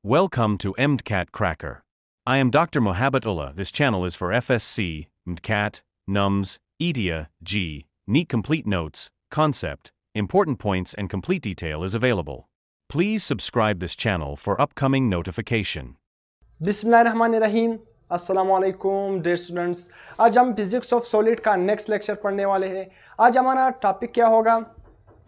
Welcome to MCAT Cracker. I am Dr. Mohabbatullah. This channel is for FSC, MCAT, NUMS, EDIA, G, NEET complete notes, concept, important points and complete detail is available. Please subscribe this channel for upcoming notification. बिस्मिल्लाहिर्रहमानिर्रहीम। अस्सलामु अलैकुम dear students, आज हम physics of solid का next lecture पढ़ने वाले हैं। आज हमारा टॉपिक क्या होगा?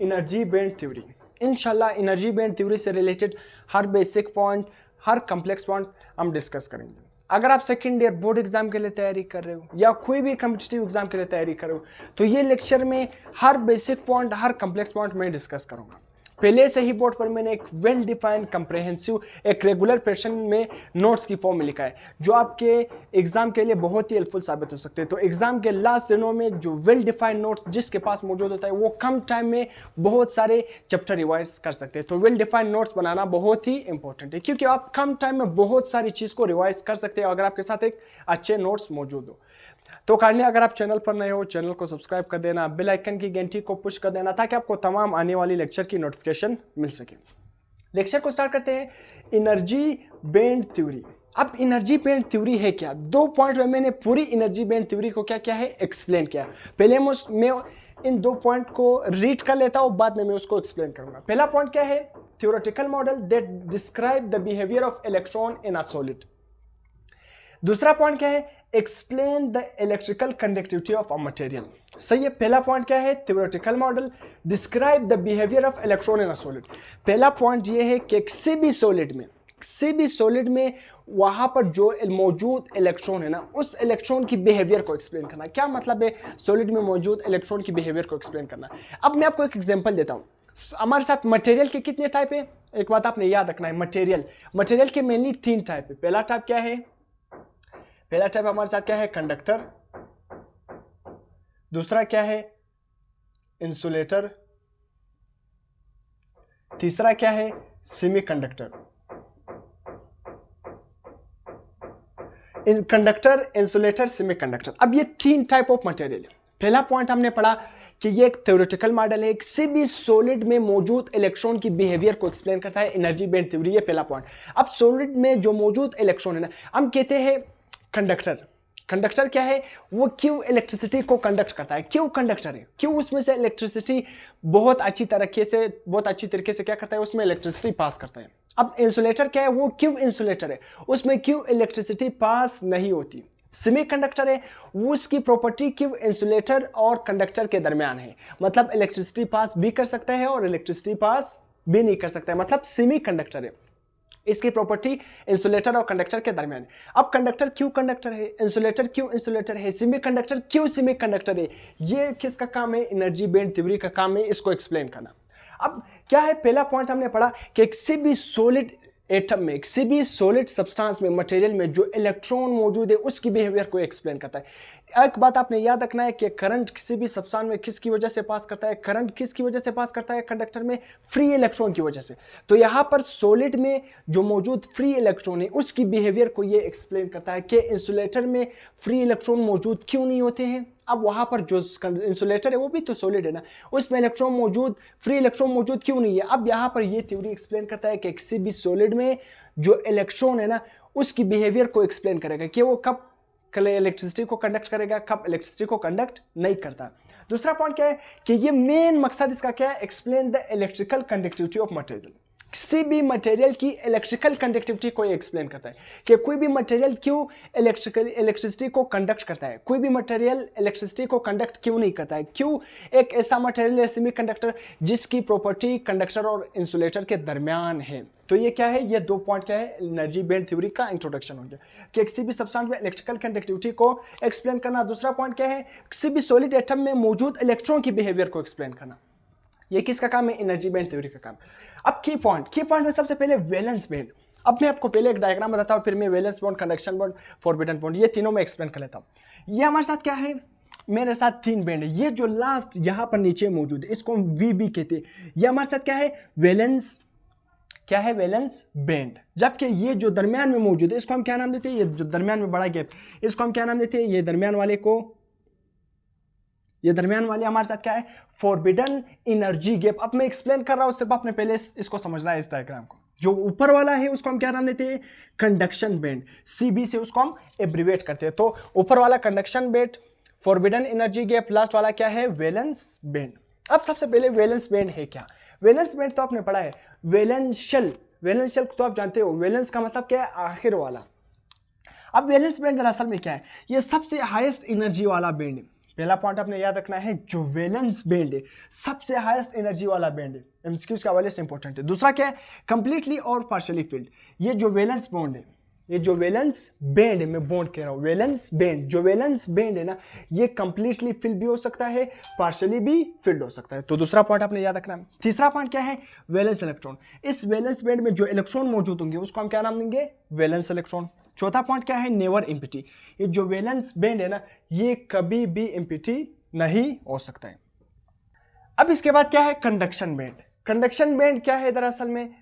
Energy band theory. इंशाल्लाह एनर्जी बैंड थ्योरी से रिलेटेड हर बेसिक पॉइंट, हर कम्प्लेक्स पॉइंट हम डिस्कस करेंगे। अगर आप सेकेंड ईयर बोर्ड एग्जाम के लिए तैयारी कर रहे हो या कोई भी कम्पिटिटिव एग्जाम के लिए तैयारी कर रहे हो तो ये लेक्चर में हर बेसिक पॉइंट, हर कम्प्लेक्स पॉइंट मैं डिस्कस करूँगा। पहले से ही बोर्ड पर मैंने एक वेल डिफाइंड कंप्रहेंसिव एक रेगुलर पैटर्न में नोट्स की फॉर्म में लिखा है जो आपके एग्जाम के लिए बहुत ही हेल्पफुल साबित हो सकते हैं। तो एग्जाम के लास्ट दिनों में जो वेल डिफाइंड नोट्स जिसके पास मौजूद होता है वो कम टाइम में बहुत सारे चैप्टर रिवाइज कर सकते हैं। तो वेल डिफाइंड नोट्स बनाना बहुत ही इंपॉर्टेंट है क्योंकि आप कम टाइम में बहुत सारी चीज़ को रिवाइज कर सकते हैं अगर आपके साथ एक अच्छे नोट्स मौजूद हो। तो काइंडली अगर आप चैनल पर नए हो चैनल को सब्सक्राइब कर देना, बेल आइकन की घंटी को पुश कर देना ताकि आपको तमाम आने वाली लेक्चर की नोटिफिकेशन मिल सके। लेक्चर को स्टार्ट करते हैं। Energy band theory. अब एनर्जी बैंड थ्योरी है क्या? 2 पॉइंट में मैंने पूरी एनर्जी बैंड थ्योरी को क्या किया है, एक्सप्लेन किया। पहले मैं इन 2 पॉइंट को रीड कर लेता हूं, बाद में मैं उसको एक्सप्लेन करूंगा। पहला पॉइंट क्या है? Theoretical model that describe the behaviour of electron in a solid. दूसरा पॉइंट क्या है? Explain the electrical conductivity of a material. सही है। पहला पॉइंट क्या है? Theoretical model describe the behaviour of electron in a solid. पहला पॉइंट ये है कि किसी भी सॉलिड में वहां पर जो मौजूद इलेक्ट्रॉन है ना, उस इलेक्ट्रॉन की बिहेवियर को एक्सप्लेन करना। क्या मतलब है सॉलिड में मौजूद इलेक्ट्रॉन की बिहेवियर को एक्सप्लेन करना? अब मैं आपको एक एग्जांपल देता हूँ। हमारे साथ मटेरियल के कितने टाइप है? एक बात आपने याद रखना है, मटेरियल के मेनली 3 टाइप है। पहला टाइप क्या है? पहला टाइप हमारे साथ क्या है? कंडक्टर। दूसरा क्या है? इंसुलेटर। तीसरा क्या है? सेमीकंडक्टर। Conductor, insulator, semiconductor. अब ये 3 टाइप ऑफ मटेरियल है। पहला पॉइंट हमने पढ़ा कि ये एक थ्योरेटिकल मॉडल है, किसी भी सॉलिड में मौजूद इलेक्ट्रॉन की बिहेवियर को एक्सप्लेन करता है। एनर्जी बैंड थ्योरी, ये पहला पॉइंट। अब सॉलिड में जो मौजूद इलेक्ट्रॉन है ना, हम कहते हैं कंडक्टर क्या है? वो क्यों इलेक्ट्रिसिटी को कंडक्ट करता है? क्यों कंडक्टर है? क्यों उसमें से इलेक्ट्रिसिटी बहुत अच्छी तरीके से क्या करता है? उसमें इलेक्ट्रिसिटी पास करता है। अब इंसुलेटर क्या है? वो क्यों इंसुलेटर है? उसमें क्यों इलेक्ट्रिसिटी पास नहीं होती? सेमीकंडक्टर है, वो उसकी प्रॉपर्टी क्यों इंसुलेटर और कंडक्टर के दरमियान है, मतलब इलेक्ट्रिसिटी पास भी कर सकता है और इलेक्ट्रिसिटी पास भी नहीं कर सकता है, मतलब सेमीकंडक्टर है। इसकी प्रॉपर्टी इंसुलेटर और कंडक्टर के दरमियान है। अब कंडक्टर क्यों कंडक्टर है, इंसुलेटर क्यों इंसुलेटर है, सेमीकंडक्टर क्यों सेमीकंडक्टर है, ये किसका काम है? एनर्जी बैंड थ्योरी का काम है इसको एक्सप्लेन करना। अब क्या है? पहला पॉइंट हमने पढ़ा कि किसी भी सॉलिड एटम में, किसी भी सॉलिड सब्सटेंस में, मटेरियल में जो इलेक्ट्रॉन मौजूद है उसकी बिहेवियर को एक्सप्लेन करता है। एक बात आपने याद रखना है कि करंट किसी भी सब्सटेंस में किसकी वजह से पास करता है? करंट किसकी वजह से पास करता है? कंडक्टर में फ्री इलेक्ट्रॉन की वजह से। तो यहां पर सॉलिड में जो मौजूद फ्री इलेक्ट्रॉन है उसकी बिहेवियर को ये एक्सप्लेन करता है कि इंसुलेटर में फ्री इलेक्ट्रॉन मौजूद क्यों नहीं होते हैं। अब वहां पर जो इंसुलेटर है वो भी तो सॉलिड है ना, उसमें फ्री इलेक्ट्रॉन मौजूद क्यों नहीं है? अब यहां पर ये थ्योरी एक्सप्लेन करता है कि किसी भी सॉलिड में जो इलेक्ट्रॉन है ना उसकी बिहेवियर को एक्सप्लेन करेगा कि वो कब इलेक्ट्रिसिटी को कंडक्ट करेगा, कब इलेक्ट्रिसिटी को कंडक्ट नहीं करता। दूसरा पॉइंट क्या है कि ये मेन मकसद इसका क्या है? Explain the electrical conductivity of material. किसी भी मटेरियल की इलेक्ट्रिकल कंडक्टिविटी को एक्सप्लेन करता है कि कोई भी मटेरियल क्यों इलेक्ट्रिसिटी को कंडक्ट करता है, कोई भी मटेरियल इलेक्ट्रिसिटी को कंडक्ट क्यों नहीं करता है, क्यों एक ऐसा मटेरियल है सेमीकंडक्टर जिसकी प्रॉपर्टी कंडक्टर और इंसुलेटर के दरमियान है। तो ये क्या है? ये 2 पॉइंट क्या है? एनर्जी बैंड थ्योरी का इंट्रोडक्शन हो गया कि किसी भी सब्सटेंस में इलेक्ट्रिकल कंडक्टिविटी को एक्सप्लेन करना। दूसरा पॉइंट क्या है? किसी भी सॉलिड एटम में मौजूद इलेक्ट्रॉन की बिहेवियर को एक्सप्लेन करना। ये किसका काम है? एनर्जी बैंड थ्योरी का काम। अब की पॉइंट में सबसे पहले वैलेंस बैंड। अब मैं आपको पहले एक डायग्राम बताता हूँ, फिर मैं valence bond, conduction bond, forbidden bond, ये तीनों में एक्सप्लेन कर लेता हूँ। ये हमारे साथ क्या है? मेरे साथ 3 बैंड है। ये जो लास्ट यहाँ पर नीचे मौजूद है इसको हम वी कहते हैं। ये हमारे साथ क्या है? Valence band. जबकि ये जो दरमियान में मौजूद है इसको हम क्या नाम देते हैं? ये जो दरमियान में बड़ा गैप, इसको हम क्या नाम देते हैं? ये दरमियान वाले हमारे साथ क्या है? Forbidden energy gap. अब मैं एक्सप्लेन कर रहा हूं, सिर्फ आपने पहले इसको समझना है, इस डायग्राम को। जो ऊपर वाला है उसको हम क्या नाम देते हैं, कंडक्शन बैंड, CB से उसको हम एब्रीवेट करते हैं। तो ऊपर वाला conduction band, forbidden energy gap, last वाला क्या है, वैलेंस बैंड। अब सबसे पहले वैलेंस बैंड है क्या? वैलेंस बैंड तो आपने पढ़ा है, वैलेंशियल, वैलेंशियल तो आप जानते हो, वैलेंस का मतलब क्या है, आखिर वाला। अब वैलेंस बैंड दरअसल में क्या है, ये सबसे हाईएस्ट एनर्जी वाला बैंड है। पहला पॉइंट आपने याद रखना है, जो वैलेंस बैंड है सबसे हाईएस्ट एनर्जी वाला बैंड है, एमसीक्यूज के हवाले से इंपॉर्टेंट है। दूसरा क्या है, कंप्लीटली और पार्शियली फिल्ड। ये जो वैलेंस बॉन्ड है, ये जो वैलेंस बैंड है, मैं बॉन्ड कह रहा हूं, वैलेंस बैंड, जो वैलेंस बैंड है ना, ये कंप्लीटली फिल्ड भी हो सकता है, पार्शियली भी फिल्ड हो सकता है। तो दूसरा पॉइंट आपने याद रखना है। तीसरा पॉइंट क्या है, वैलेंस इलेक्ट्रॉन। इस वैलेंस बैंड में जो इलेक्ट्रॉन मौजूद होंगे उसको हम क्या नाम देंगे, वैलेंस इलेक्ट्रॉन। चौथा पॉइंट क्या है, नेवर एम्प्टी। ये जो वैलेंस बैंड है ना, ये कभी भी एम्प्टी नहीं हो सकता है। अब इसके बाद क्या है, कंडक्शन बैंड। कंडक्शन बैंड क्या है दरअसल में,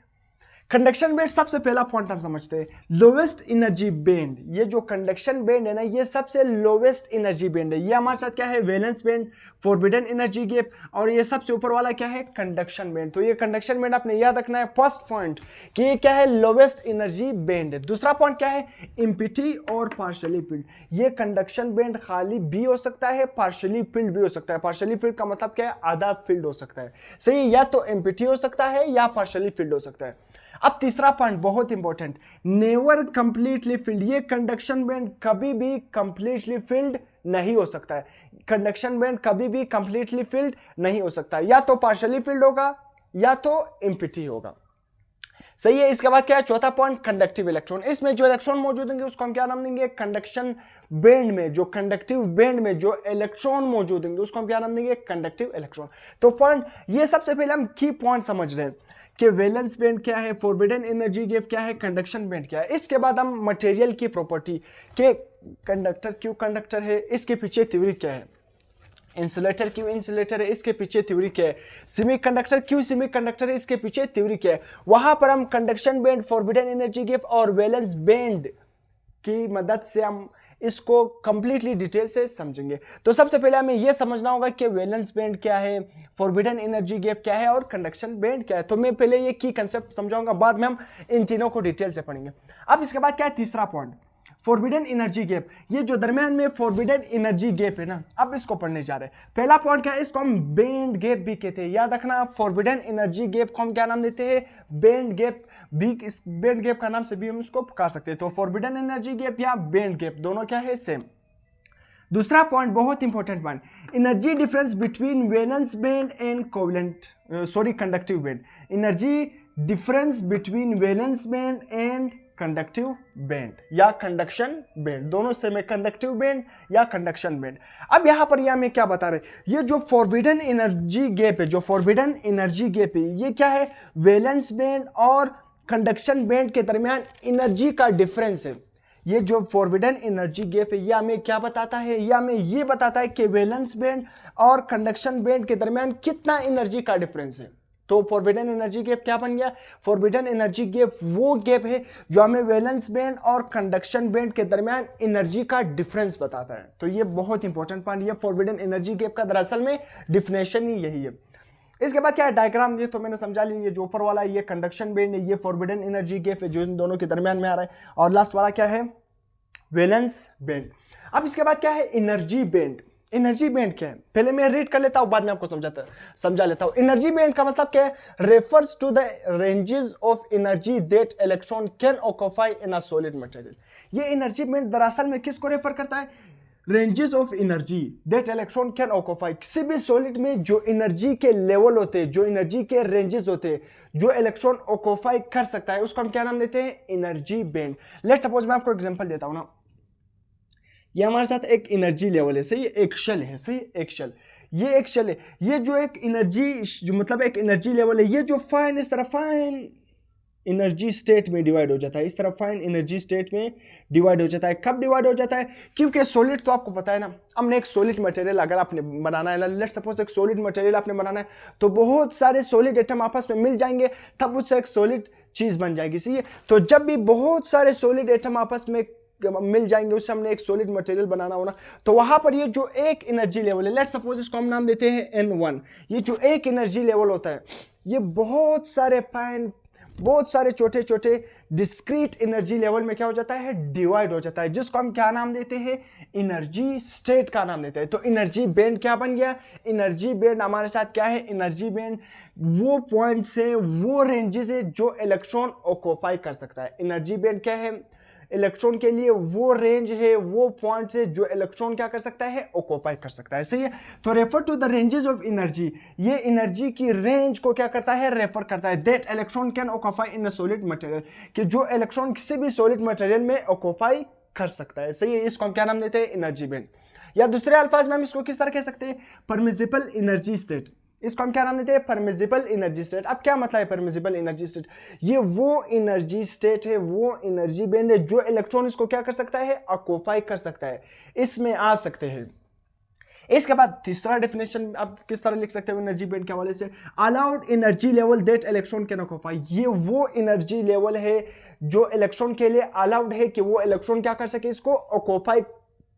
कंडक्शन बैंड सबसे पहला पॉइंट हम समझते हैं, लोवेस्ट एनर्जी बैंड। ये जो कंडक्शन बैंड है ना, ये सबसे लोवेस्ट एनर्जी बैंड है। ये हमारे साथ क्या है, valence band, forbidden energy gap, और ये सबसे ऊपर वाला क्या है, कंडक्शन बैंड। तो ये कंडक्शन बैंड आपने याद रखना है, फर्स्ट पॉइंट कि ये क्या है, लोवेस्ट एनर्जी बैंड है। दूसरा पॉइंट क्या है, एम्प्टी और पार्शियली फिल्ड। ये कंडक्शन बैंड खाली भी हो सकता है, पार्शियली फिल्ड भी हो सकता है। पार्शियली फिल्ड का मतलब क्या है, आधा फिल्ड हो सकता है, सही, या तो एम्प्टी हो सकता है या पार्शियली फिल्ड हो सकता है। अब तीसरा पॉइंट बहुत इंपॉर्टेंट, नेवर कंप्लीटली फिल्ड। ये कंडक्शन बैंड कभी भी कंप्लीटली फिल्ड नहीं हो सकता है। कंडक्शन बैंड कभी भी कंप्लीटली फिल्ड नहीं हो सकता, या तो पार्शियली फिल्ड होगा या तो एम्प्टी होगा, सही है। इसके बाद क्या है, चौथा पॉइंट, कंडक्टिव इलेक्ट्रॉन। इसमें जो इलेक्ट्रॉन मौजूद होंगे उसको हम क्या नाम देंगे, कंडक्शन बैंड में जो कंडक्टिव बैंड में जो इलेक्ट्रॉन मौजूद होंगे उसको हम क्या नाम देंगे, कंडक्टिव इलेक्ट्रॉन। तो पॉइंट, ये सबसे पहले हम की पॉइंट समझ रहे हैं कि वैलेंस बैंड क्या है, फॉरबिडन एनर्जी गैप क्या है, कंडक्शन बैंड क्या है। इसके बाद हम मटेरियल की प्रॉपर्टी के, कंडक्टर क्यों कंडक्टर है, इसके पीछे थ्योरी क्या है, इंसुलेटर क्यों इंसुलेटर है, इसके पीछे थ्योरी क्या है, सेमीकंडक्टर क्यों सेमीकंडक्टर है, इसके पीछे थ्योरी क्या है। वहां पर हम conduction band, forbidden energy gap और वैलेंस बैंड की मदद से हम इसको कंप्लीटली डिटेल से समझेंगे। तो सबसे पहले हमें यह समझना होगा कि वैलेंस बैंड क्या है, फॉरबिडन एनर्जी गैप क्या है और कंडक्शन बैंड क्या है। तो मैं पहले ये की कंसेप्ट समझाऊंगा, बाद में हम इन तीनों को डिटेल से पढ़ेंगे। अब इसके बाद क्या है, तीसरा पॉइंट, फॉरबिडन एनर्जी गैप। ये जो दरमियान में फॉरबिडन एनर्जी गैप है ना, अब इसको पढ़ने जा रहे हैं। पहला पॉइंट क्या है, इसको हम बैंड गैप भी कहते हैं, याद रखना। फॉरबिडन एनर्जी गैप को हम क्या नाम देते हैं, बैंड गैप भी। इस बैंड गैप का नाम से भी हम इसको पुकार सकते हैं। तो फॉरबिडन एनर्जी गैप या बैंड गैप दोनों क्या है, सेम। दूसरा पॉइंट बहुत important point, energy difference between valence band and covalent, conductive band. Energy difference between valence band and conductive band या कंडक्शन बैंड, दोनों से में कंडक्टिव बैंड या कंडक्शन बैंड। अब यहां पर हमें क्या बता रहे, ये जो फॉरबिडन एनर्जी गैप है, जो फॉरबिडन एनर्जी गैप है, ये क्या है, वैलेंस बैंड और कंडक्शन बैंड के दरमियान एनर्जी का डिफरेंस है। ये जो फॉरबिडन एनर्जी गैप है, ये हमें क्या बताता है, ये हमें ये बताता है कि वैलेंस बैंड और कंडक्शन बैंड के दरमियान कितना एनर्जी का डिफरेंस है। तो फॉरबिडन एनर्जी गैप क्या बन गया, फॉरबिडन एनर्जी गैप वो गैप है जो हमें वैलेंस बैंड और कंडक्शन बैंड के दरमियान एनर्जी का डिफरेंस बताता है। तो ये बहुत इंपॉर्टेंट पॉइंट, ये फॉरबिडन एनर्जी गैप का दरअसल में डिफिनेशन ही यही है। इसके बाद क्या है, डायग्राम, ये तो मैंने समझा लिया, ये जो ऊपर वाला ये कंडक्शन बैंड है, ये फॉरबिडन एनर्जी गैप है जो इन दोनों के दरमियान में आ रहा है, और लास्ट वाला क्या है, वैलेंस बैंड। अब इसके बाद क्या है, एनर्जी बैंड। एनर्जी बैंड क्या है, पहले मैं रीड कर लेता हूं, बाद में आपको समझा लेता हूं। एनर्जी बैंड का मतलब क्या है, refers to the ranges of energy that electron can occupy in a solid material. ये एनर्जी बैंड दरअसल में किसको रेफर करता है, ranges of energy that electron can occupy. किसी भी सॉलिड में जो एनर्जी के लेवल होते हैं, जो एनर्जी के रेंजेस होते हैं, जो इलेक्ट्रॉन ऑक्यूपाई कर सकता है, उसको हम क्या नाम देते हैं, एनर्जी बैंड। लेट्स सपोज मैं आपको एग्जांपल देता हूं ना, ये हमारे साथ एक एनर्जी लेवल है, सही, एक शेल है, सही, एक शेल, ये एक शेल है। ये जो एक एनर्जी, जो मतलब एक एनर्जी लेवल है, ये जो फाइन, इस तरह फाइन एनर्जी स्टेट में डिवाइड हो जाता है, इस तरह फाइन एनर्जी स्टेट में डिवाइड हो जाता है। कब डिवाइड हो जाता है, क्योंकि सॉलिड तो आपको पता है ना, हमने एक सॉलिड मटेरियल अगर आपने बनाना है, लेट्स सपोज एक सॉलिड मटेरियल आपने बनाना है, तो बहुत सारे सॉलिड एटम आपस में मिल जाएंगे, तब उससे एक सॉलिड चीज बन जाएगी, सही है। तो जब भी बहुत सारे सॉलिड एटम आपस में मिल जाएंगे, उससे हमने एक सॉलिड मटेरियल बनाना होना, तो वहां पर ये जो एक एनर्जी लेवल है, लेट्स सपोज इसको हम नाम देते हैं N1। ये जो एक एनर्जी लेवल होता है, ये बहुत सारे फाइन बहुत सारे छोटे छोटे डिस्क्रीट एनर्जी लेवल में क्या हो जाता है, डिवाइड हो जाता है, जिसको हम क्या नाम देते हैं, एनर्जी स्टेट का नाम देते हैं। तो एनर्जी बैंड क्या बन गया, एनर्जी बैंड हमारे साथ क्या है, एनर्जी बैंड वो पॉइंट से, वो रेंजेस है जो इलेक्ट्रॉन ऑक्यूपाई कर सकता है। एनर्जी बैंड क्या है, इलेक्ट्रॉन के लिए वो रेंज है, वो पॉइंट से जो इलेक्ट्रॉन क्या कर सकता है, ऑक्यूपाई कर सकता है। सही है। तो refer to the ranges of energy, ये एनर्जी की रेंज को क्या करता है, रेफर करता है। That electron can occupy in a solid material, कि जो इलेक्ट्रॉन किसी भी सॉलिड मटेरियल में ऑक्यूपाई कर सकता है। सही है। इसको हम क्या नाम देते हैं, एनर्जी बैंड, या दूसरे अल्फाज में हम इसको किस तरह कह सकते हैं, परमिसिबल एनर्जी स्टेट। इसको हम क्या नाम देते हैं, परमिसिबल एनर्जी स्टेट। अब क्या मतलब है परमिसिबल एनर्जी स्टेट, ये वो एनर्जी स्टेट है, वो एनर्जी बैंड है जो इलेक्ट्रॉन इसको क्या कर सकता है, ऑक्यूपाई कर सकता है, इसमें आ सकते हैं। इसके बाद तीसरा डेफिनेशन आप किस तरह लिख सकते हो एनर्जी बैंड के हवाले से, allowed energy level that electron can occupy, ये वो एनर्जी लेवल है जो इलेक्ट्रॉन के लिए अलाउड है कि वो इलेक्ट्रॉन क्या कर सके, इसको ऑक्यूपाई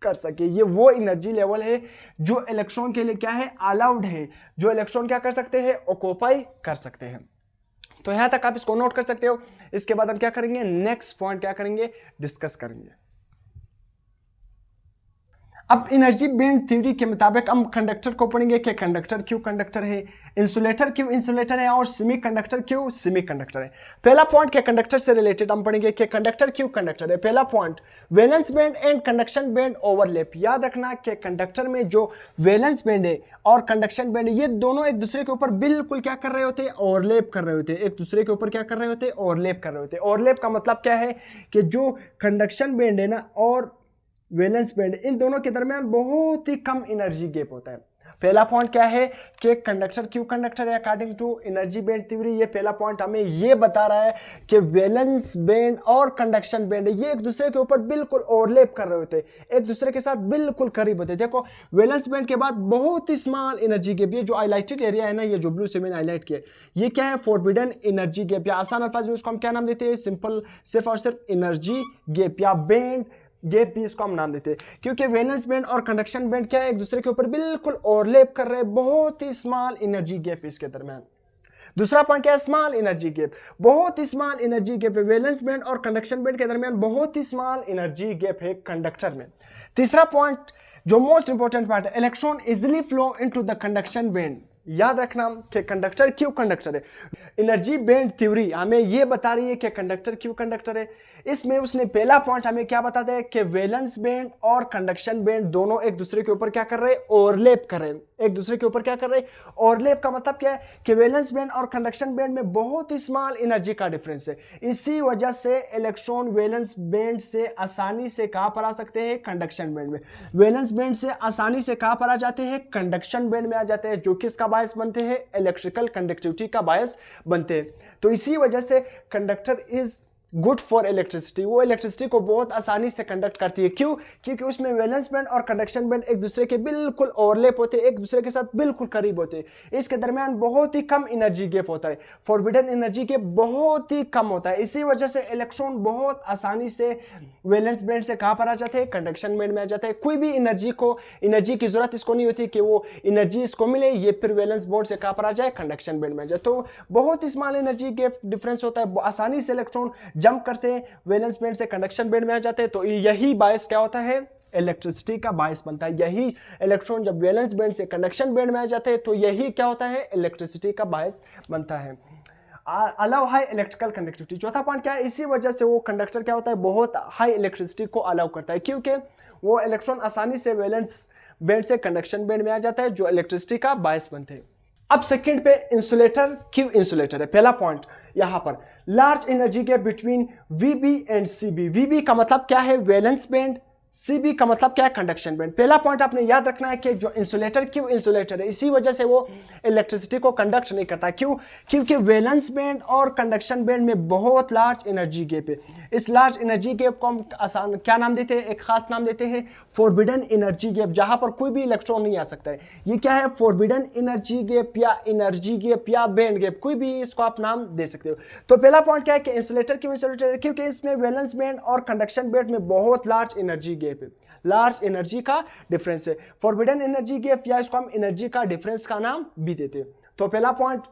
कर सके। ये वो एनर्जी लेवल है जो इलेक्ट्रॉन के लिए क्या है, अलाउड है, जो इलेक्ट्रॉन क्या कर सकते हैं, ऑक्यूपाई कर सकते हैं। तो यहां तक आप इसको नोट कर सकते हो। इसके बाद हम क्या करेंगे, नेक्स्ट पॉइंट क्या करेंगे, डिस्कस करेंगे। अब एनर्जी बैंड थ्योरी के मुताबिक हम कंडक्टर को पढ़ेंगे कि कंडक्टर क्यों कंडक्टर है, इंसुलेटर क्यों इंसुलेटर है, और सेमीकंडक्टर क्यों सेमीकंडक्टर है। पहला पॉइंट के कंडक्टर से रिलेटेड हम पढ़ेंगे कि कंडक्टर क्यों कंडक्टर है। पहला point, valence band and conduction band overlap. याद रखना कि कंडक्टर में जो वैलेंस बैंड है और कंडक्शन बैंड है, ये दोनों एक दूसरे के ऊपर बिल्कुल क्या कर रहे होते हैं, ओवरलैप कर रहे होते हैं, एक दूसरे के ऊपर क्या कर रहे होते हैं, ओवरलैप कर रहे होते हैं। ओवरलैप का मतलब क्या है कि जो कंडक्शन बैंड है ना और वैलेंस बैंड, इन दोनों के दरमियान बहुत ही कम एनर्जी गैप होता है। पहला पॉइंट क्या है कि कंडक्टर क्यों कंडक्टर है according to energy band theory. ये पहला पॉइंट हमें ये बता रहा है कि वैलेंस बैंड और कंडक्शन बैंड ये एक दूसरे के ऊपर बिल्कुल ओवरलैप कर रहे होते हैं, एक दूसरे के साथ बिल्कुल करीब होते हैं। देखो वैलेंस बैंड के बाद बहुत ही स्मॉल एनर्जी गैप, ये जो हाईलाइटेड एरिया है ना, ये जो ब्लू से मैंने हाईलाइट किया, ये क्या है, फॉरबिडन एनर्जी गैप, या आसान अल्फाज में इसको हम क्या नाम देते हैं, सिंपल, सिर्फ और सिर्फ एनर्जी गैप या बैंड गैप भी इसको हम नाम देते हैं, क्योंकि वैलेंस बैंड और कंडक्शन बैंड क्या है, एक दूसरे के ऊपर बिल्कुल ओवरलैप कर रहे हैं, बहुत ही स्मॉल एनर्जी गैप इसके दरमियान। दूसरा पॉइंट क्या है, स्मॉल एनर्जी गैप, बहुत ही स्मॉल एनर्जी गैप है वैलेंस बैंड और कंडक्शन बैंड के दरमियान, बहुत ही स्मॉल एनर्जी गैप है कंडक्टर में। तीसरा पॉइंट जो मोस्ट इंपॉर्टेंट पार्ट है, electron easily flow into the conduction band. याद रखना कि कंडक्टर क्यों कंडक्टर है, एनर्जी बैंड थ्योरी हमें यह बता रही है कि कंडक्टर क्यों कंडक्टर है। इसमें उसने पहला पॉइंट हमें क्या बताता है कि वैलेंस बैंड और कंडक्शन बैंड दोनों एक दूसरे के ऊपर क्या कर रहे हैं, ओवरलैप कर रहे हैं, एक दूसरे के ऊपर क्या कर रहे हैं, ओवरलैप का मतलब क्या है कि वैलेंस बैंड और कंडक्शन बैंड में बहुत ही स्मॉल एनर्जी का डिफरेंस है। इसी वजह से इलेक्ट्रॉन वैलेंस बैंड से आसानी से कहां पर आ सकते हैं, कंडक्शन बैंड में, वैलेंस बैंड से आसानी से कहां पर आ जाते हैं, कंडक्शन बैंड में आ जाते हैं, जो किसका बायस बनते हैं, इलेक्ट्रिकल कंडक्टिविटी का बायस बनते हैं। तो इसी वजह से conductor is good for electricity, वो इलेक्ट्रिसिटी को बहुत आसानी से कंडक्ट करती है। क्यों, क्योंकि उसमें वैलेंस बैंड और कंडक्शन बैंड एक दूसरे के बिल्कुल ओवरलैप होते हैं, एक दूसरे के साथ बिल्कुल करीब होते हैं, इसके दरमियान बहुत ही कम एनर्जी गैप होता है, फॉरबिडन एनर्जी गैप बहुत ही कम होता है। इसी वजह से इलेक्ट्रॉन बहुत आसानी से वैलेंस बैंड से कहां पर आ जाते हैं, कंडक्शन बैंड में आ जाते हैं। कोई भी एनर्जी की जरूरत इसको नहीं होती कि वो एनर्जी इसको मिले, ये फिर वैलेंस बैंड से कहां पर आ जाए, कंडक्शन बैंड में आ जाए। तो बहुत ही स्मॉल एनर्जी गैप डिफरेंस होता है, आसानी से इलेक्ट्रॉन जंप करते हैं, वैलेंस बैंड से कंडक्शन बैंड में आ जाते हैं। तो यही बायस क्या होता है, इलेक्ट्रिसिटी का बायस बनता है। यही इलेक्ट्रॉन जब वैलेंस बैंड से कंडक्शन बैंड में आ जाते हैं तो यही क्या होता है, इलेक्ट्रिसिटी का बायस बनता है। अलाउ हाई इलेक्ट्रिकल कंडक्टिविटी, चौथा पॉइंट क्या है, इसी वजह से वो कंडक्टर क्या होता है, बहुत हाई इलेक्ट्रिसिटी को अलाउ करता है, क्योंकि वो इलेक्ट्रॉन आसानी से वैलेंस बैंड से कंडक्शन बैंड में आ जाता है, जो इलेक्ट्रिसिटी का बायस बनते हैं। अब सेकंड पे इंसुलेटर क्यों इंसुलेटर है। पहला पॉइंट यहां पर, large energy gap between VB and CB. VB का मतलब क्या है, वैलेंस बैंड, सीबी का मतलब क्या है, कंडक्शन बैंड। पहला पॉइंट आपने याद रखना है कि जो इंसुलेटर क्यों इंसुलेटर है, इसी वजह से वो इलेक्ट्रिसिटी को कंडक्ट नहीं करता। क्यों, क्योंकि वैलेंस बैंड और कंडक्शन बैंड में बहुत लार्ज एनर्जी गैप है। इस लार्ज एनर्जी गैप को हम आसान क्या नाम देते हैं, एक खास नाम देते हैं, फॉरबिडन एनर्जी गैप, जहां पर कोई भी इलेक्ट्रॉन नहीं आ सकता है। ये क्या है, फॉरबिडन एनर्जी गैप या एनर्जी गैप या बैंड गैप, कोई भी इसको आप नाम दे सकते हो। तो पहला पॉइंट क्या है कि इंसुलेटर क्यों इंसुलेटर है, क्योंकि इसमें वैलेंस बैंड और कंडक्शन बैंड में बहुत लार्ज एनर्जी गैप है, लार्ज एनर्जी का डिफरेंस है। फॉरबिडन एनर्जी गैप या इसको हम एनर्जी का डिफरेंस का नाम भी देते हैं। तो पहला पॉइंट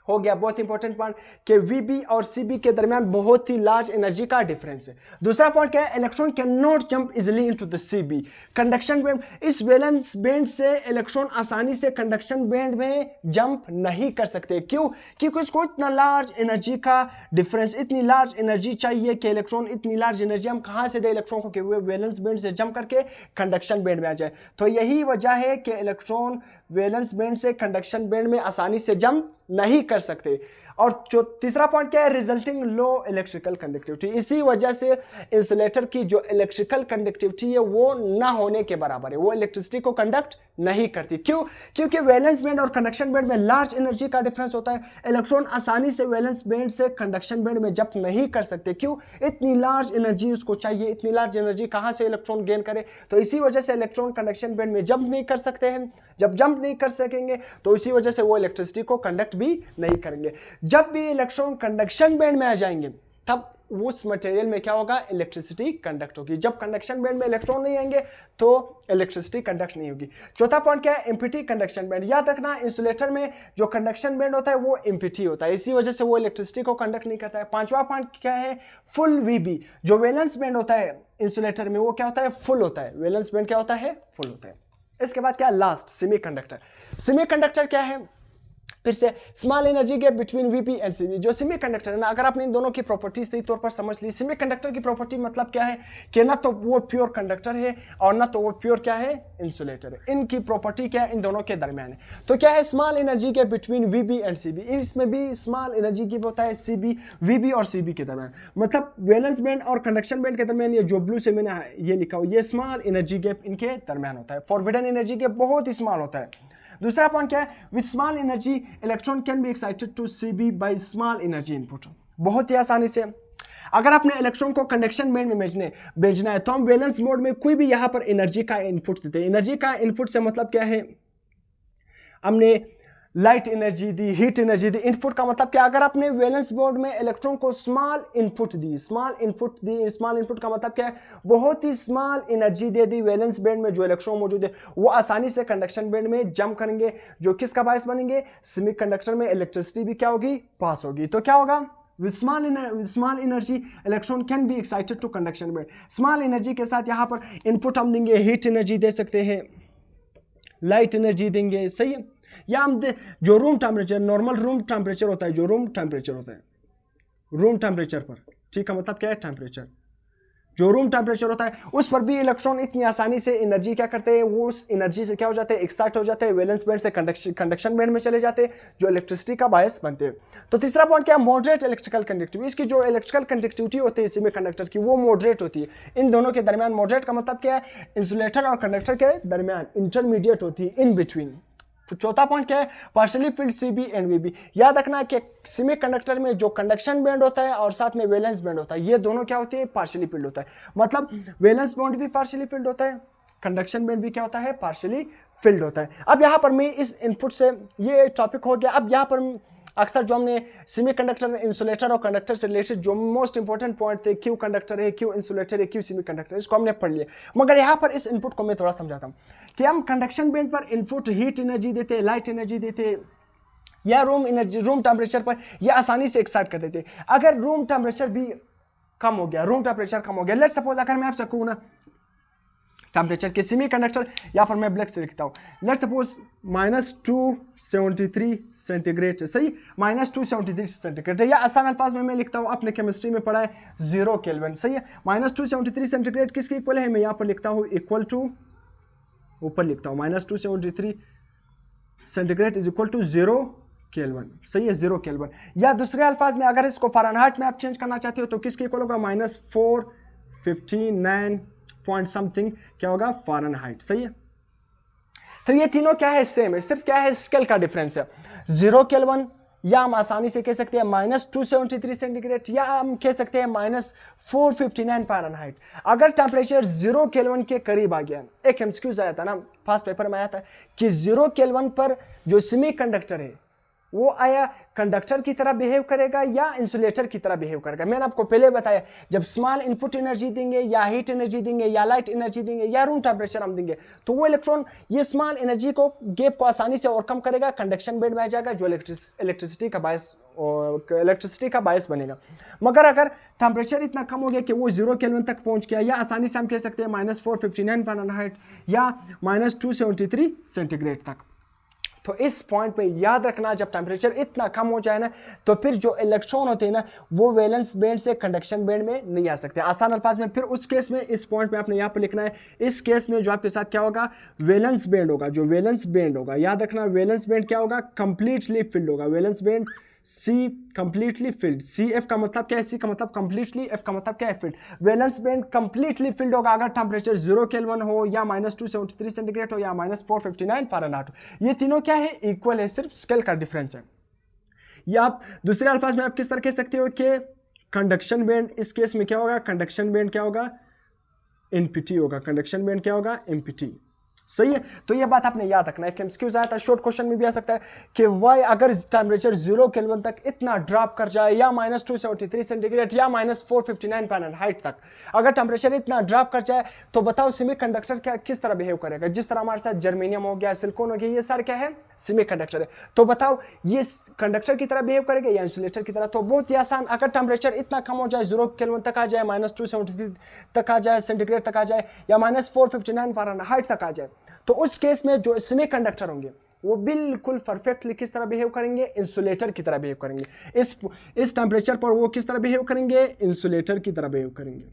हो गया बहुत इंपॉर्टेंट पॉइंट कि VB और CB के दरमियान बहुत ही लार्ज एनर्जी का डिफरेंस है। दूसरा पॉइंट क्या है, electron can not jump easily into the CB conduction band. इस वैलेंस बैंड से इलेक्ट्रॉन आसानी से कंडक्शन बैंड में जंप नहीं कर सकते। क्यों? क्योंकि इसको इतना लार्ज एनर्जी का डिफरेंस, इतनी लार्ज एनर्जी चाहिए कि इलेक्ट्रॉन, इतनी लार्ज एनर्जी हम कहां से दे इलेक्ट्रॉन को कि वो वैलेंस बैंड से जंप करके कंडक्शन बैंड में आ जाए। तो यही वजह है कि इलेक्ट्रॉन वैलेंस बैंड से कंडक्शन बैंड में आसानी से जंप नहीं कर सकते। और जो तीसरा पॉइंट क्या है, रिजल्टिंग लो इलेक्ट्रिकल कंडक्टिविटी। इसी वजह से इंसुलेटर की जो इलेक्ट्रिकल कंडक्टिविटी है वो ना होने के बराबर है, वो इलेक्ट्रिसिटी को कंडक्ट नहीं करती। क्यों? क्योंकि वैलेंस बैंड और कंडक्शन बैंड में लार्ज एनर्जी का डिफरेंस होता है। इलेक्ट्रॉन आसानी से वैलेंस बैंड से कंडक्शन बैंड में जंप नहीं कर सकते। क्यों? इतनी लार्ज एनर्जी उसको चाहिए। इतनी लार्ज एनर्जी कहां से इलेक्ट्रॉन गेन करे? तो इसी वजह से इलेक्ट्रॉन कंडक्शन बैंड में जंप नहीं कर सकते हैं। जब जंप नहीं कर सकेंगे तो इसी वजह से वो इलेक्ट्रिसिटी को कंडक्ट भी नहीं करेंगे। जब भी इलेक्ट्रॉन कंडक्शन बैंड में आ जाएंगे तब उस मटेरियल में क्या होगा, इलेक्ट्रिसिटी कंडक्ट होगी। जब कंडक्शन बैंड में इलेक्ट्रॉन नहीं आएंगे तो इलेक्ट्रिसिटी कंडक्ट नहीं होगी। चौथा पॉइंट क्या है, एम्प्टी कंडक्शन बैंड। याद रखना इंसुलेटर में जो कंडक्शन बैंड होता है वो एम्प्टी होता है, इसी वजह से वो इलेक्ट्रिसिटी को कंडक्ट नहीं करता है। पांचवा पॉइंट क्या है, फुल VB। जो वैलेंस बैंड होता है इंसुलेटर में वो क्या होता है, फुल होता है। वैलेंस बैंड क्या होता है, फुल होता है। इसके बाद क्या, लास्ट सेमीकंडक्टर। सेमीकंडक्टर क्या है, फिर से small energy gap between VP and CB। जो सेमीकंडक्टर है ना, अगर आपने इन दोनों की प्रॉपर्टी सही तौर पर समझ ली, सेमीकंडक्टर की प्रॉपर्टी मतलब क्या है कि ना तो वो प्योर कंडक्टर है और ना तो वो प्योर क्या है, इंसुलेटर है। इनकी प्रॉपर्टी क्या है, इन दोनों के दरमियान है। तो क्या है, small energy gap between VB and CB। इसमें भी स्मॉल एनर्जी गैप होता है VB और CB के दरमियान। मतलब वैलेंस बैंड और कंडक्शन बैंड के दरमियान ये जो ब्लू से मैंने ये लिखा हुआ, ये स्मॉल एनर्जी गैप इनके दरमियान होता है। फॉरबिडन एनर्जी गैप बहुत ही स्मॉल होता है। दूसरा पॉइंट क्या है, with small energy electron can be excited to CB by small energy input. बहुत ही आसानी से अगर अपने इलेक्ट्रॉन को कंडक्शन बैंड में भेजना है तो हम वैलेंस मोड में कोई भी यहां पर एनर्जी का इनपुट देते हैं। एनर्जी का इनपुट से मतलब क्या है, हमने लाइट एनर्जी दी, हीट एनर्जी दी। इनपुट का मतलब क्या, अगर आपने वैलेंस बोर्ड में इलेक्ट्रॉन को स्मॉल इनपुट दी, स्मॉल इनपुट का मतलब क्या है, बहुत ही स्मॉल एनर्जी दे दी वैलेंस बैंड में जो इलेक्ट्रॉन मौजूद है, वो आसानी से कंडक्शन बैंड में जंप करेंगे, जो किसका बायस बनेंगे, सेमीकंडक्टर में इलेक्ट्रिसिटी भी क्या होगी, पास होगी। तो क्या होगा, with small energy electron can be excited to conduction band। Small energy के साथ यहाँ पर इनपुट हम देंगे, हीट एनर्जी दे सकते हैं, लाइट एनर्जी देंगे, सही है। या हम जो room temperature, normal room temperature होता है, जो रूम टेम्परेचर होता है, रूम टेम्परेचर पर, ठीक है, मतलब क्या है, टेम्परेचर, जो रूम टेम्परेचर होता है उस पर भी इलेक्ट्रॉन इतनी आसानी से एनर्जी क्या करते हैं, वो उस एनर्जी से क्या हो जाते हैं, एक्साइट हो जाते हैं, वैलेंस बैंड से कंडक्शन बैंड में चले जाते हैं, जो इलेक्ट्रिसिटी का बायस बनते हैं। तो तीसरा पॉइंट क्या है, मॉडरेट इलेक्ट्रिकल कंडक्टिविटी। इसकी जो इलेक्ट्रिकल कंडक्टिविटी होती है सेमीकंडक्टर की, वो मॉडरेट होती है। इन दोनों के दरमियान, मॉडरेट का मतलब क्या है, इंसुलेटर और कंडक्टर के दरमियान, इंटरमीडिएट होती है, इन बिटवीन। चौथा पॉइंट क्या है, partially field CB and VB। याद रखना कि सेमीकंडक्टर में जो कंडक्शन बैंड होता है और साथ में वैलेंस बैंड होता है, ये दोनों क्या होती है, पार्शियली फिल्ड होता है। मतलब वैलेंस बैंड भी पार्शियली फिल्ड होता है, कंडक्शन बैंड भी क्या होता है, पार्शियली फिल्ड होता है। अब यहाँ पर मैं इस इनपुट से, ये टॉपिक हो गया। अब यहाँ पर अक्सर जो हमने सेमीकंडक्टर, इंसुलेटर और कंडक्टर से रिलेटेड जो मोस्ट इंपॉर्टेंट पॉइंट थे, क्यों कंडक्टर है, क्यों इंसुलेटर है, क्यों सेमीकंडक्टर, इसको हमने पढ़ लिया। मगर यहाँ पर इस इनपुट को मैं थोड़ा समझाता हूँ कि हम कंडक्शन बैंड पर इनपुट हीट एनर्जी देते, लाइट एनर्जी देते, या रूम टेम्परेचर पर या आसानी से एक्साइट कर देते। अगर रूम टेम्परेचर भी कम हो गया, लेट सपोज अगर मैं आपसे कहूँ ना टेम्परेचर के सेमीकंडक्टर, यहाँ पर मैं ब्लैक से लिखता हूँ, लेट सपोज -273 सेंटीग्रेड, सही, -273 सेंटीग्रेड, या आसान अल्फाज में मैं लिखता हूँ, आपने केमिस्ट्री में पढ़ा है 0 केल्विन, सही है। -273 सेंटीग्रेड किसके इक्वल है, मैं यहाँ पर लिखता हूँ इक्वल टू, ऊपर लिखता हूँ -273 centigrade is equal to 0 kelvin, सही है, 0 केल्विन। या दूसरे अल्फाज में अगर इसको फ़ारेनहाइट में आप चेंज करना चाहते हो तो किसके इक्वल होगा, -459 पॉइंट समथिंग क्या होगा, फ़ारेनहाइट, सही है। तो ये तीनों क्या है, सेम है, सिर्फ क्या है, स्केल का डिफरेंस है। 0 केल्विन, या हम आसानी से कह सकते हैं -273 सेंटीग्रेड, या हम कह सकते हैं -459 फ़ारेनहाइट। अगर टेम्परेचर 0 केल्विन के करीब आ गया, एक एमसीक्यूज आया था ना, फर्स्ट पेपर में आया था कि 0 केल्विन पर जो सेमीकंडक्टर है वो आया कंडक्टर की तरह बिहेव करेगा या इंसुलेटर की तरह बिहेव करेगा। मैंने आपको पहले बताया, जब स्मॉल इनपुट एनर्जी देंगे या हीट एनर्जी देंगे या लाइट एनर्जी देंगे या रूम टेम्परेचर हम देंगे, तो वो इलेक्ट्रॉन ये स्मॉल एनर्जी को गैप को आसानी से ओवरकम करेगा, कंडक्शन बैंड में आ जाएगा, जो इलेक्ट्रिसिटी का बायस बनेगा। मगर अगर टेम्परेचर इतना कम हो गया कि वो 0 केल्विन तक पहुंच गया, या आसानी से हम कह सकते हैं -459 फ़ारेनहाइट या -273 सेंटीग्रेड तक, तो इस पॉइंट पे याद रखना, जब टेम्परेचर इतना कम हो जाए ना, तो फिर जो इलेक्ट्रॉन होते हैं ना, वो वैलेंस बैंड से कंडक्शन बैंड में नहीं आ सकते। आसान अल्फाज में फिर उस केस में इस पॉइंट पे आपने यहाँ पे लिखना है, इस केस में जो आपके साथ क्या होगा, वैलेंस बैंड होगा। जो वैलेंस बैंड होगा, याद रखना वैलेंस बैंड क्या होगा, कंप्लीटली फिल्ड होगा। Valence band C completely filled, C F का मतलब क्या है, C का मतलब कंप्लीटली, एफ का मतलब क्या है, field. Valence band completely filled होगा अगर टेम्परेचर 0 केल्विन हो या -273 सेंटीग्रेड हो या -459 फ़ारेनहाइट हो। ये तीनों क्या है, इक्वल है, सिर्फ स्केल का डिफरेंस है। या आप दूसरे अल्फाज में आप किस तरह कह सकते हो कि कंडक्शन बैंड इस केस में क्या होगा, कंडक्शन बैंड क्या होगा, एनपीटी होगा। कंडक्शन बैंड क्या होगा, एनपीटी। सही है, तो ये बात आपने याद रखना है कि एमसीक्यूज आया था, शॉर्ट क्वेश्चन में भी आ सकता है कि वाई अगर टेम्परेचर 0 केल्विन तक इतना ड्रॉप कर जाए या -273 सेंटीग्रेड या -459 फ़ारेनहाइट तक, अगर टेम्परेचर इतना ड्रॉप कर जाए तो बताओ सेमीकंडक्टर क्या किस तरह बिहेव करेगा। जिस तरह हमारे साथ जर्मेनियम हो गया, सिलिकॉन हो गया, ये सारे क्या है, सेमीकंडक्टर है। तो बताओ ये कंडक्टर की तरह बिहेव करेगा या इंसुलेटर की तरह। तो बहुत ही आसान, अगर टेम्परेचर इतना कम हो जाए, 0 केल्विन तक आ जाए, -273 तक आ जाए, सेंटीग्रेड तक आ जाए, या -459 फ़ारेनहाइट तक आ जाए, तो उस केस में जो सेमीकंडक्टर होंगे वो बिल्कुल परफेक्टली किस तरह बिहेव करेंगे, इंसुलेटर की तरह बिहेव करेंगे। इस टेम्परेचर पर वो किस तरह बिहेव करेंगे, इंसुलेटर की तरह बिहेव करेंगे।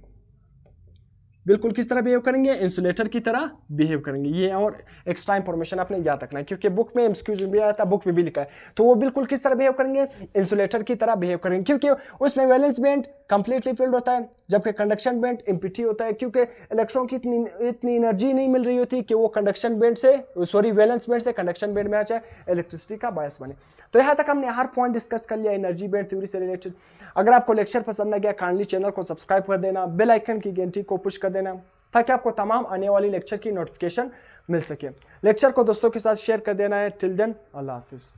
बिल्कुल किस तरह बिहेव करेंगे, इंसुलेटर की तरह बिहेव करेंगे। ये और एक्स्ट्रा इंफॉर्मेशन आपने याद रखना है, क्योंकि बुक में एमसीक्यूज में भी आया था, बुक में भी लिखा है। तो वो बिल्कुल किस तरह बिहेव करेंगे, इंसुलेटर की तरह बिहेव करेंगे, क्योंकि उसमें वैलेंस बैंड कंप्लीटली फिल्ड होता है, जबकि कंडक्शन बैंड एम्प्टी होता है, क्योंकि इलेक्ट्रॉन की इतनी एनर्जी नहीं मिल रही होती कि वो कंडक्शन बैंड से वैलेंस बैंड से कंडक्शन बैंड में आ जाए, इलेक्ट्रिसिटी का बायस बने। तो यहाँ तक हमने हर पॉइंट डिस्कस कर लिया एनर्जी बैंड थ्योरी से रिलेटेड। अगर आपको लेक्चर पसंद आ गया, काइंडली चैनल को सब्सक्राइब कर देना, बेल आइकन की घंटी को पुश कर देना, ताकि आपको तमाम आने वाली लेक्चर की नोटिफिकेशन मिल सके। लेक्चर को दोस्तों के साथ शेयर कर देना है। टिल देन, अल्लाह हाफिज़।